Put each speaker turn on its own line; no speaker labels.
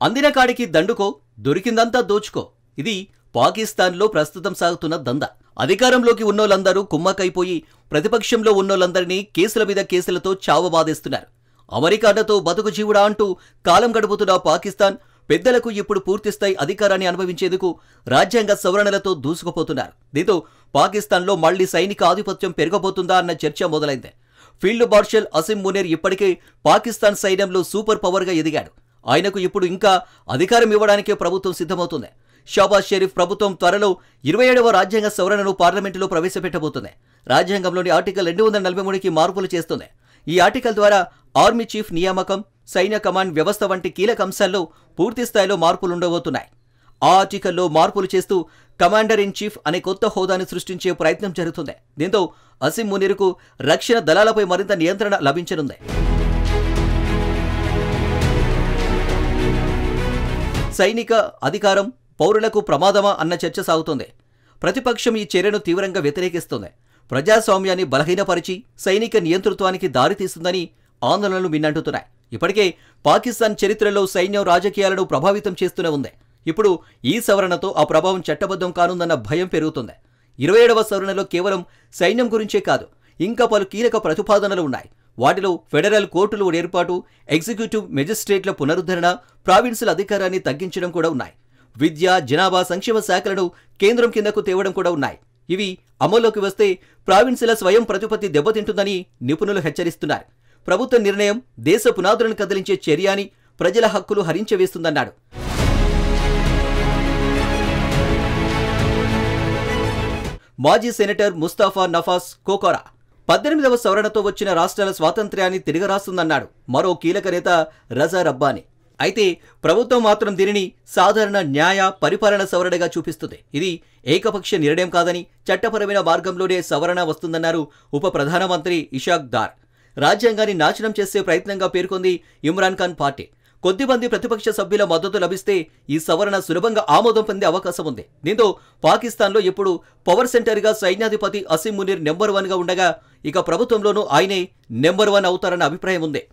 అందిన కాడికి దండుకో, దొరికిందంతా దోచుకో. ఇది పాకిస్తాన్లో ప్రస్తుతం సాగుతున్న దందా. అధికారంలోకి ఉన్నోళ్ళందరూ కుమ్మకైపోయి ప్రతిపక్షంలో ఉన్నోళ్ళందరినీ కేసుల మీద కేసులతో చావబాదేస్తున్నారు. అమెరికాతో బతుకు జీవుడా అంటూ కాలం గడుపుతున్న పాకిస్తాన్ పెద్దలకు ఇప్పుడు పూర్తిస్థాయి అధికారాన్ని అనుభవించేందుకు రాజ్యాంగ సవరణలతో దూసుకుపోతున్నారు. దీంతో పాకిస్తాన్లో మళ్లీ సైనిక ఆధిపత్యం పెరగబోతుందా అన్న చర్చ మొదలైంది. ఫీల్డ్ మార్షల్ అసిమ్ మునీర్ ఇప్పటికే పాకిస్తాన్ సైన్యంలో సూపర్ పవర్గా ఎదిగాడు. ఆయనకు ఇప్పుడు ఇంకా అధికారం ఇవ్వడానికే ప్రభుత్వం సిద్ధమవుతుంది. షాబాజ్ షరీఫ్ ప్రభుత్వం త్వరలో 27వ రాజ్యాంగ సవరణను పార్లమెంటులో ప్రవేశపెట్టబోతుంది. రాజ్యాంగంలోని ఆర్టికల్ 243కి మార్పులు చేస్తుంది. ఈ ఆర్టికల్ ద్వారా ఆర్మీ చీఫ్ నియామకం, సైన్య కమాండ్ వ్యవస్థ వంటి కీలక అంశాల్లో పూర్తిస్థాయిలో మార్పులుండబోతున్నాయి. ఆ ఆర్టికల్లో మార్పులు చేస్తూ కమాండర్ ఇన్ చీఫ్ అనే కొత్త హోదాను సృష్టించే ప్రయత్నం జరుగుతుంది. దీంతో అసిమ్ మునీర్కు రక్షణ దళాలపై మరింత నియంత్రణ లభించనుంది. సైనిక అధికారం పౌరులకు ప్రమాదమా అన్న చర్చ సాగుతోంది. ప్రతిపక్షం ఈ చర్యను తీవ్రంగా వ్యతిరేకిస్తోంది. ప్రజాస్వామ్యాన్ని బలహీనపరిచి సైనిక నియంతృత్వానికి దారితీస్తుందని ఆందోళనలు మిన్నంటున్నాయి. ఇప్పటికే పాకిస్తాన్ చరిత్రలో సైన్యం రాజకీయాలను ప్రభావితం చేస్తూనే ఉంది. ఇప్పుడు ఈ సవరణతో ఆ ప్రభావం చట్టబద్ధం కానుందన్న భయం పెరుగుతుంది. 27వ సవరణలో కేవలం సైన్యం గురించే కాదు, ఇంకా పలు కీలక ప్రతిపాదనలు ఉన్నాయి. వాటిలో ఫెడరల్ కోర్టులు ఏర్పాటు, ఎగ్జిక్యూటివ్ మెజిస్ట్రేట్ల పునరుద్ధరణ, ప్రావిన్సుల అధికారాన్ని తగ్గించడం కూడా ఉన్నాయి. విద్య, జనాభా సంక్షేమ శాఖలను కేంద్రం కిందకు తేవడం కూడా ఉన్నాయి. ఇవి అమల్లోకి వస్తే ప్రావిన్సుల స్వయం ప్రతిపత్తి దెబ్బతింటుందని నిపుణులు హెచ్చరిస్తున్నారు. ప్రభుత్వ నిర్ణయం దేశ పునాదులను కదిలించే చర్య అని, ప్రజల హక్కులు హరించవేస్తుందన్నాడు. మాజీ సెనేటర్ ముస్తాఫా నఫాస్ కోకోరా 18వ సవరణతో వచ్చిన రాష్ట్రాల స్వాతంత్ర్యాన్ని తిరగరాస్తుందన్నాడు మరో కీలక నేత రజా రబ్బానీ. అయితే ప్రభుత్వం మాత్రం దీనిని సాధారణ న్యాయ పరిపాలన సవరణగా చూపిస్తుంది. ఇది ఏకపక్ష నిర్ణయం కాదని, చట్టపరమైన మార్గంలోనే సవరణ వస్తుందన్నారు ఉప ప్రధానమంత్రి ఇషాక్ దార్. రాజ్యాంగాన్ని నాశనం చేసే ప్రయత్నంగా పేర్కొంది ఇమ్రాన్ ఖాన్ పార్టీ. కొద్దిమంది ప్రతిపక్ష సభ్యుల మద్దతు లభిస్తే ఈ సవరణ సులభంగా ఆమోదం పొందే అవకాశం ఉంది. దీంతో పాకిస్తాన్లో ఇప్పుడు పవర్ సెంటర్గా సైన్యాధిపతి అసిమ్ మునీర్ నెంబర్ 1గా ఉండగా, ఇక ప్రభుత్వంలోనూ ఆయనే నెంబర్ 1 అవుతారన్న అభిప్రాయం ఉంది.